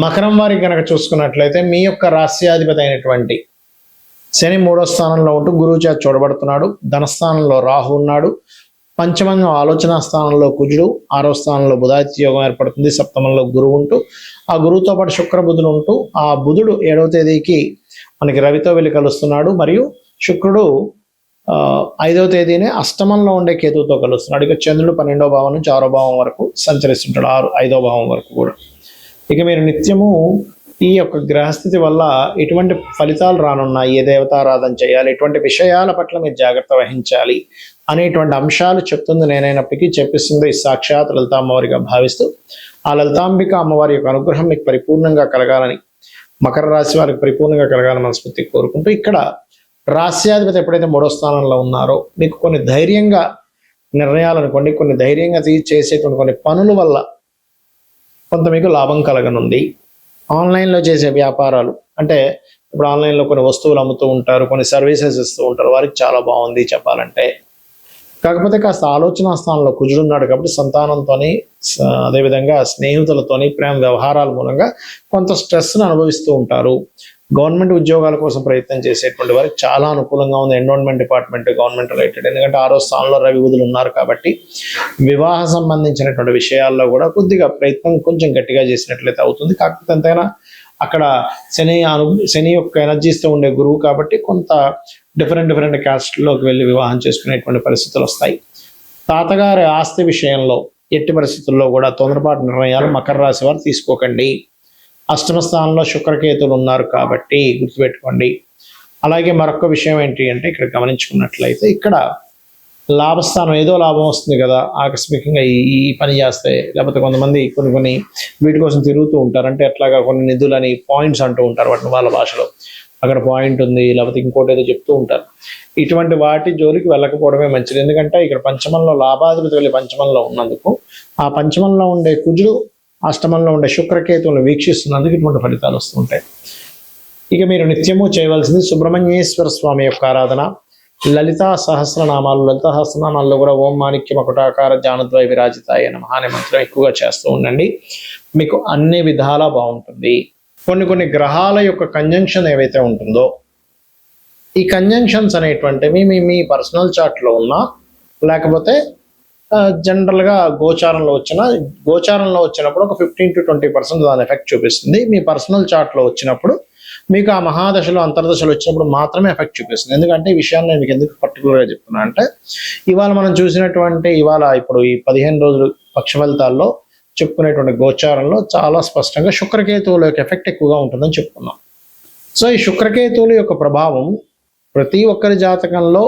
మకరం వారికి కనుక చూసుకున్నట్లయితే మీ యొక్క రాస్యాధిపతి అయినటువంటి శని 3వ స్థానంలో ఉంటూ గురువు చేత చూడబడుతున్నాడు. ధనస్థానంలో రాహు ఉన్నాడు. పంచమంలో ఆలోచన స్థానంలో కుజుడు, 6వ స్థానంలో బుధాదిత్య యోగం ఏర్పడుతుంది. సప్తమంలో గురువు ఉంటూ, ఆ గురువుతో పాటు శుక్ర బుధుడు ఉంటూ, ఆ బుధుడు 7వ తేదీకి మనకి రవితో వెళ్ళి కలుస్తున్నాడు. మరియు శుక్రుడు 5వ తేదీనే అష్టమంలో ఉండే కేతువుతో కలుస్తున్నాడు. ఇక చంద్రుడు 12వ భావం నుంచి 6వ భావం వరకు సంచరిస్తుంటాడు, 5వ భావం వరకు కూడా. ఇక మీరు నిత్యము ఈ యొక్క గ్రహస్థితి వల్ల ఎటువంటి ఫలితాలు రానున్నాయి, ఏ దేవతారాధన చేయాలి, ఎటువంటి విషయాల పట్ల మీరు జాగ్రత్త వహించాలి అనేటువంటి అంశాలు చెప్తుంది నేనైనప్పటికీ చెప్పిస్తుంది ఈ సాక్షాత్ లలిత అమ్మవారిగా భావిస్తూ, ఆ లలితాంబిక అమ్మవారి యొక్క అనుగ్రహం మీకు పరిపూర్ణంగా కలగాలని, మకర రాశి వారికి పరిపూర్ణంగా కలగాలని మనస్ఫూర్తి కోరుకుంటూ, ఇక్కడ రాస్యాధిపతి ఎప్పుడైతే 3వ స్థానంలో ఉన్నారో మీకు కొన్ని ధైర్యంగా నిర్ణయాలు అనుకోండి, కొన్ని ధైర్యంగా చేసేటువంటి కొన్ని పనుల వల్ల కొంత మీకు లాభం కలగనుంది. ఆన్లైన్లో చేసే వ్యాపారాలు, అంటే ఇప్పుడు ఆన్లైన్లో కొన్ని వస్తువులు అమ్ముతూ ఉంటారు, కొన్ని సర్వీసెస్ ఇస్తూ ఉంటారు, వారికి చాలా బాగుంది చెప్పాలంటే. కాకపోతే కాస్త ఆలోచన స్థానంలో కుజుడు ఉన్నాడు కాబట్టి సంతానంతో, అదేవిధంగా స్నేహితులతోని, ప్రేమ వ్యవహారాల మూలంగా కొంత స్ట్రెస్ను అనుభవిస్తూ ఉంటారు. గవర్నమెంట్ ఉద్యోగాల కోసం ప్రయత్నం చేసేటువంటి వారికి చాలా అనుకూలంగా ఉంది. ఎన్విరాన్మెంట్ డిపార్ట్మెంట్, గవర్నమెంట్ రిలేటెడ్, ఎందుకంటే 6వ స్థానంలో రవి బుధులు ఉన్నారు కాబట్టి వివాహ సంబంధించినటువంటి విషయాల్లో కూడా కొద్దిగా ప్రయత్నం కొంచెం గట్టిగా చేసినట్లయితే అవుతుంది. కాకపోతే ఎంతైనా అక్కడ శని యొక్క ఎనర్జీస్తో ఉండే గురువు కాబట్టి కొంత డిఫరెంట్ క్యాస్ట్లోకి వెళ్ళి వివాహం చేసుకునేటువంటి పరిస్థితులు వస్తాయి. తాతగారి ఆస్తి విషయంలో ఎట్టి పరిస్థితుల్లో కూడా తొందరపాటు నిర్ణయాలు మకర రాశి వారు తీసుకోకండి. అష్టమ స్థానంలో శుక్రకేతులు ఉన్నారు కాబట్టి గుర్తుపెట్టుకోండి. అలాగే మరొక విషయం ఏంటి అంటే, ఇక్కడ గమనించుకున్నట్లయితే ఇక్కడ లాభస్థానం, ఏదో లాభం వస్తుంది కదా ఆకస్మికంగా ఈ పని చేస్తే, లేకపోతే కొంతమంది కొన్ని వీటి కోసం తిరుగుతూ ఉంటారు. అంటే ఎట్లాగా కొన్ని నిధులని పాయింట్స్ అంటూ ఉంటారు, వాటిని వాళ్ళ భాషలో అక్కడ పాయింట్ ఉంది, లేకపోతే ఇంకోటి ఏదో చెప్తూ ఉంటారు. ఇటువంటి వాటి జోలికి వెళ్ళకపోవడమే మంచిది. ఎందుకంటే ఇక్కడ పంచమంలో లాభాధిపతి వెళ్ళి పంచమంలో ఉన్నందుకు, ఆ పంచమంలో ఉండే కుజుడు అష్టమంలో ఉండే శుక్రకేతువులను వీక్షిస్తున్నందుకు ఇటువంటి ఫలితాలు వస్తుంటాయి. ఇక మీరు నిత్యము చేయవలసింది సుబ్రహ్మణ్యేశ్వర స్వామి యొక్క ఆరాధన, లలితా సహస్రనామాలు, లలితా సహస్రనామాల్లో కూడా ఓం మాణిక్య మకుటాకార జానద్వయ విరాజితాయ నమః అనే మంత్రం ఎక్కువగా చేస్తూ ఉండండి. మీకు అన్ని విధాలా బాగుంటుంది. కొన్ని గ్రహాల యొక్క కంజంక్షన్ ఏవైతే ఉంటుందో, ఈ కంజంక్షన్స్ అనేటువంటివి మీ పర్సనల్ చార్ట్లో ఉన్నా, లేకపోతే జనరల్గా గోచారంలో వచ్చినప్పుడు ఒక 15 to 20% దాని ఎఫెక్ట్ చూపిస్తుంది. మీ పర్సనల్ చార్ట్లో వచ్చినప్పుడు, మీకు ఆ మహాదశలో అంతర్దశలు వచ్చినప్పుడు మాత్రమే ఎఫెక్ట్ చూపిస్తుంది. ఎందుకంటే ఈ విషయాన్ని నేను మీకు ఎందుకు పర్టికులర్గా చెప్తున్నా అంటే, ఇవాళ మనం చూసినటువంటి ఇప్పుడు ఈ 15 రోజులు పక్ష ఫలితాల్లో చెప్పుకునేటువంటి గోచారంలో చాలా స్పష్టంగా శుక్రకేతువుల యొక్క ఎఫెక్ట్ ఎక్కువగా ఉంటుందని చెప్పుకున్నాం. సో ఈ శుక్రకేతువుల యొక్క ప్రభావం ప్రతి ఒక్కరి జాతకంలో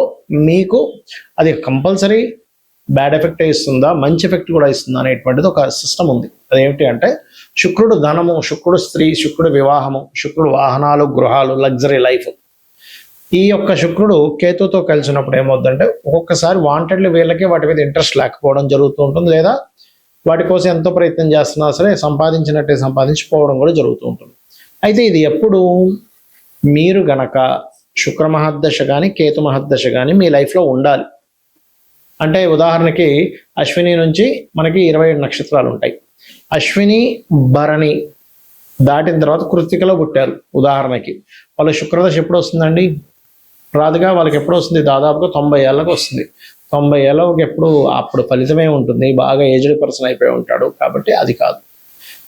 మీకు అది కంపల్సరీ బ్యాడ్ ఎఫెక్ట్ ఇస్తుందా, మంచి ఎఫెక్ట్ కూడా ఇస్తుందా అనేటువంటిది ఒక సిస్టమ్ ఉంది. అదేమిటి అంటే, శుక్రుడు ధనము, శుక్రుడు స్త్రీ, శుక్రుడు వివాహము, శుక్రుడు వాహనాలు, గృహాలు, లగ్జరీ లైఫ్. ఈ యొక్క శుక్రుడు కేతుతో కలిసినప్పుడు ఏమవుతుందంటే, ఒక్కొక్కసారి వాంటెడ్లీ వీళ్ళకి వాటి మీద ఇంట్రెస్ట్ లేకపోవడం జరుగుతూ ఉంటుంది, లేదా వాటి కోసం ఎంతో ప్రయత్నం చేస్తున్నా సరే సంపాదించినట్టే సంపాదించిపోవడం కూడా జరుగుతూ ఉంటుంది. అయితే ఇది ఎప్పుడు మీరు గనక శుక్ర మహర్దశ కానీ కేతు మహర్దశ కానీ మీ లైఫ్లో ఉండాలి. అంటే ఉదాహరణకి అశ్విని నుంచి మనకి 27 నక్షత్రాలు ఉంటాయి. అశ్విని భరణి దాటిన తర్వాత కృత్తికలో పుట్టారు ఉదాహరణకి, వాళ్ళ శుక్రదశ ఎప్పుడు వస్తుందండి? రాదుగా. వాళ్ళకి ఎప్పుడు వస్తుంది? దాదాపుగా 90 ఏళ్ళకి వస్తుంది. 90 ఏళ్ళకి ఎప్పుడు అప్పుడు ఫలితమే ఉంటుంది, బాగా ఏజ్డ్ పర్సన్ అయిపోయి ఉంటాడు. కాబట్టి అది కాదు.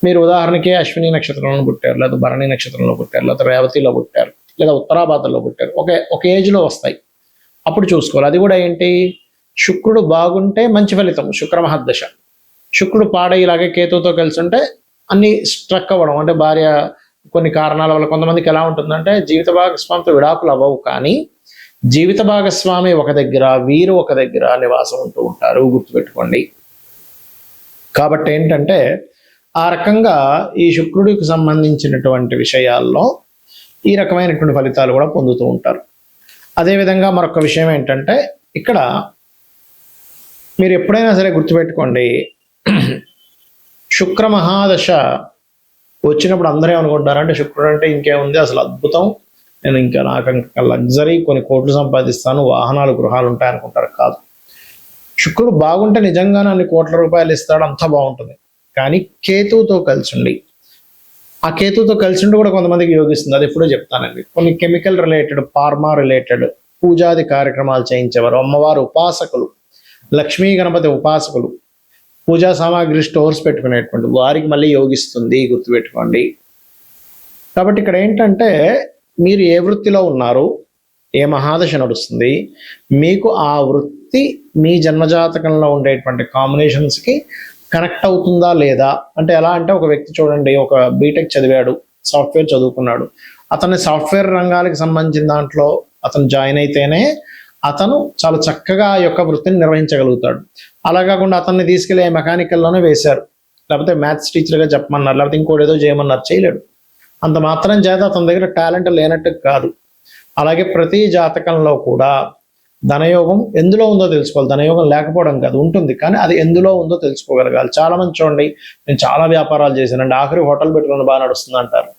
మీరు ఉదాహరణకి అశ్విని నక్షత్రంలో పుట్టారు, లేదా భరణి నక్షత్రంలో పుట్టారు, లేదా రేవతిలో పుట్టారు, లేదా ఉత్తరాభాద్రలో పుట్టారు, ఒక ఏజ్లో వస్తాయి. అప్పుడు చూసుకోవాలి. అది కూడా ఏంటి, శుక్రుడు బాగుంటే మంచి ఫలితం, శుక్ర మహర్దశ. శుక్రుడు పాడేలాగే కేతుతో కలిసి ఉంటే అన్ని స్ట్రక్ అవ్వడం, అంటే భార్య కొన్ని కారణాల వల్ల కొంతమందికి ఎలా ఉంటుందంటే జీవిత భాగస్వామితో విడాకులు అవ్వవు, కానీ జీవిత భాగస్వామి ఒక దగ్గర, వీరు ఒక దగ్గర నివాసం ఉంటూ ఉంటారు, గుర్తుపెట్టుకోండి. కాబట్టి ఏంటంటే ఆ రకంగా ఈ శుక్రుడికి సంబంధించినటువంటి విషయాల్లో ఈ రకమైనటువంటి ఫలితాలు కూడా పొందుతూ ఉంటారు. అదేవిధంగా మరొక విషయం ఏంటంటే, ఇక్కడ మీరు ఎప్పుడైనా సరే గుర్తుపెట్టుకోండి, శుక్ర మహాదశ వచ్చినప్పుడు అందరూ ఏమనుకుంటారంటే, శుక్రుడు అంటే ఇంకేముంది, అసలు అద్భుతం, నేను నాకు లగ్జరీ, కొన్ని కోట్లు సంపాదిస్తాను, వాహనాలు, గృహాలు ఉంటాయి అనుకుంటారు. కాదు. శుక్రుడు బాగుంటే నిజంగానే అన్ని కోట్ల రూపాయలు ఇస్తాడు, అంతా బాగుంటుంది. కానీ కేతువుతో కలిసి ఉండి ఆ కేతుతో కలిసి ఉండి కూడా కొంతమందికి యోగిస్తుంది, అది ఎప్పుడో చెప్తానండి. కొన్ని కెమికల్ రిలేటెడ్, ఫార్మా రిలేటెడ్ పూజాది కార్యక్రమాలు చేయించేవారు, అమ్మవారు ఉపాసకులు, లక్ష్మీ గణపతి ఉపాసకులు, పూజా సామాగ్రి స్టోర్స్ పెట్టుకునేటువంటి వారికి మళ్ళీ యోగిస్తుంది, గుర్తుపెట్టుకోండి. కాబట్టి ఇక్కడ ఏంటంటే మీరు ఏ వృత్తిలో ఉన్నారు, ఏ మహాదశ నడుస్తుంది, మీకు ఆ వృత్తి మీ జన్మజాతకంలో ఉండేటువంటి కాంబినేషన్స్కి కనెక్ట్ అవుతుందా లేదా. అంటే ఎలా అంటే ఒక వ్యక్తి చూడండి, ఒక బీటెక్ చదివాడు, సాఫ్ట్వేర్ చదువుకున్నాడు, అతని సాఫ్ట్వేర్ రంగాలకు సంబంధించిన దాంట్లో అతను జాయిన్ అయితేనే అతను చాలా చక్కగా ఆ యొక్క వృత్తిని నిర్వహించగలుగుతాడు. అలా కాకుండా అతన్ని తీసుకెళ్ళి మెకానికల్లోనే వేశారు, లేకపోతే మ్యాథ్స్ టీచర్గా చెప్పమన్నారు, లేకపోతే ఇంకోటి ఏదో చేయమన్నారు, చేయలేడు. అంత మాత్రం చేత అతని దగ్గర టాలెంట్ లేనట్టు కాదు. అలాగే ప్రతి జాతకంలో కూడా ధనయోగం ఎందులో ఉందో తెలుసుకోవాలి. ధనయోగం లేకపోవడం కాదు, ఉంటుంది, కానీ అది ఎందులో ఉందో తెలుసుకోగలగాలి. చాలా మంది చూడండి, నేను చాలా వ్యాపారాలు చేశానండి, ఆఖరి హోటల్ పెట్టుకుని బాగా నడుస్తుంది అంటారు.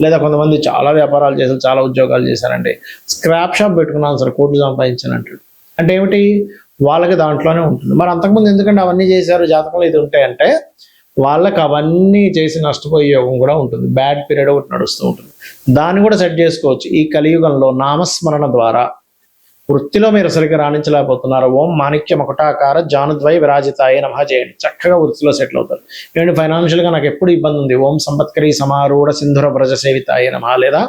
లేదా కొంతమంది చాలా వ్యాపారాలు చేశారు, చాలా ఉద్యోగాలు చేశానండి, స్క్రాప్ షాప్ పెట్టుకున్నాను సార్, కోట్లు సంపాదించాను అంటాడు. అంటే ఏమిటి, వాళ్ళకి దాంట్లోనే ఉంటుంది. మరి అంతకుముందు ఎందుకంటే అవన్నీ చేశారు, జాతకంలో ఇది ఉంటాయంటే వాళ్ళకి అవన్నీ చేసి నష్టపోయే యోగం కూడా ఉంటుంది, బ్యాడ్ పీరియడ్ ఒకటి నడుస్తూ ఉంటుంది. దాన్ని కూడా సెట్ చేసుకోవచ్చు. ఈ కలియుగంలో నామస్మరణ ద్వారా వృత్తిలో మీరు సరిగ్గా రాణించలేకపోతున్నారు, ఓం మాణిక్య మకుటాకార జానుద్వై విరాజితాయ నమః చేయండి, చక్కగా వృత్తిలో సెటిల్ అవుతారు. ఏంటి ఫైనాన్షియల్గా నాకు ఎప్పుడు ఇబ్బంది ఉంది, ఓం సంపత్కరీ సమారూఢ సింధుర వ్రజ సేవితాయ నమః, లేదా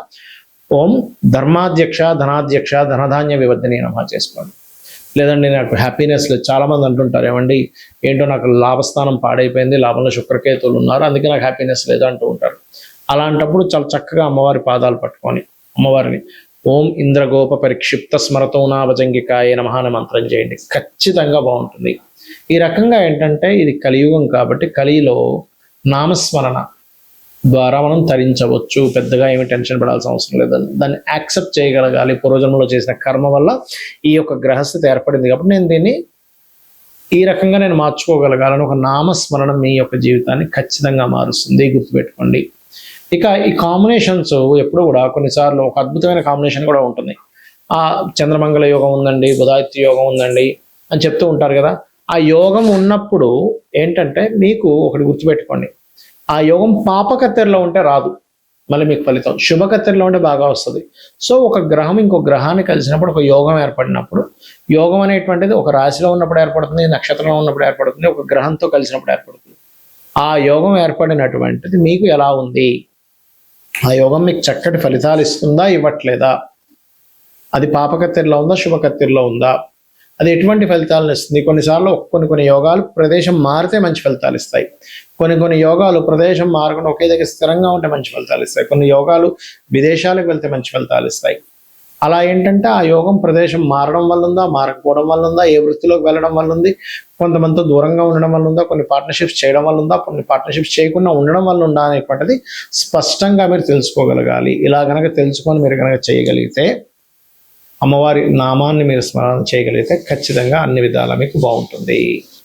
ఓం ధర్మాధ్యక్ష ధనాధ్యక్ష ధనధాన్య వివర్ధిని నమః చేసుకోండి. లేదండి నాకు హ్యాపీనెస్ లేదు, చాలామంది అంటుంటారు, ఏమండి ఏంటో నాకు లాభస్థానం పాడైపోయింది, లాభంలో శుక్రకేతువులు ఉన్నారు, అందుకే నాకు హ్యాపీనెస్ లేదు అంటూ ఉంటారు. అలాంటప్పుడు చాలా చక్కగా అమ్మవారి పాదాలు పట్టుకొని అమ్మవారిని ఓం ఇంద్రగోప పరిక్షిప్త స్మరతో నాభజంగికాయ నమః అనే మంత్రం చేయండి, ఖచ్చితంగా బాగుంటుంది. ఈ రకంగా ఏంటంటే ఇది కలియుగం కాబట్టి కలిలో నామస్మరణ ద్వారా మనం తరించవచ్చు, పెద్దగా ఏమి టెన్షన్ పడాల్సిన అవసరం లేదు. దాన్ని యాక్సెప్ట్ చేయగలగాలి. పూర్వజన్మలో చేసిన కర్మ వల్ల ఈ యొక్క గ్రహస్థితి ఏర్పడింది కాబట్టి నేను దీన్ని ఈ రకంగా నేను మార్చుకోగలగాలని ఒక నామస్మరణ మీ యొక్క జీవితాన్ని ఖచ్చితంగా మారుస్తుంది, గుర్తుపెట్టుకోండి. ఇక ఈ కాంబినేషన్స్ ఎప్పుడు కూడా కొన్నిసార్లు ఒక అద్భుతమైన కాంబినేషన్ కూడా ఉంటుంది. ఆ చంద్రమంగళ యోగం ఉందండి, బుధాదిత్య యోగం ఉందండి అని చెప్తూ ఉంటారు కదా. ఆ యోగం ఉన్నప్పుడు ఏంటంటే మీకు ఒకటి గుర్తుపెట్టుకోండి, ఆ యోగం పాపకత్తెరలో ఉంటే రాదు, మళ్ళీ మీకు ఫలితం శుభకత్తెరలో ఉంటే బాగా వస్తుంది. సో ఒక గ్రహం ఇంకో గ్రహాన్ని కలిసినప్పుడు ఒక యోగం ఏర్పడినప్పుడు, యోగం అనేటువంటిది ఒక రాశిలో ఉన్నప్పుడు ఏర్పడుతుంది, నక్షత్రంలో ఉన్నప్పుడు ఏర్పడుతుంది, ఒక గ్రహంతో కలిసినప్పుడు ఏర్పడుతుంది. ఆ యోగం ఏర్పడినటువంటిది మీకు ఎలా ఉంది, ఆ యోగం మీకు చక్కటి ఫలితాలు ఇస్తుందా ఇవ్వట్లేదా, అది పాపకత్తెరలో ఉందా శుభకత్తెరలో ఉందా, అది ఎటువంటి ఫలితాలను ఇస్తుంది. కొన్నిసార్లు కొన్ని యోగాలు ప్రదేశం మారితే మంచి ఫలితాలు ఇస్తాయి, కొన్ని యోగాలు ప్రదేశం మారకుండా ఒకే దగ్గర స్థిరంగా ఉంటే మంచి ఫలితాలు ఇస్తాయి, కొన్ని యోగాలు విదేశాలకు వెళ్తే మంచి ఫలితాలు ఇస్తాయి. అలా ఏంటంటే ఆ యోగం ప్రదేశం మారడం వల్ల ఉందా, మారకపోవడం వల్ల ఉందా, ఏ వృత్తిలోకి వెళ్ళడం వల్ల ఉంది, కొంతమందితో దూరంగా ఉండడం వల్ల ఉందా, కొన్ని పార్ట్నర్షిప్స్ చేయడం వల్ల ఉందా, కొన్ని పార్ట్నర్షిప్స్ చేయకుండా ఉండడం వల్ల ఉందా అనేటువంటిది స్పష్టంగా మీరు తెలుసుకోగలగాలి. ఇలా కనుక తెలుసుకొని మీరు కనుక చేయగలిగితే, అమ్మవారి నామాన్ని మీరు స్మరణ చేయగలిగితే ఖచ్చితంగా అన్ని విధాలా మీకు బాగుంటుంది.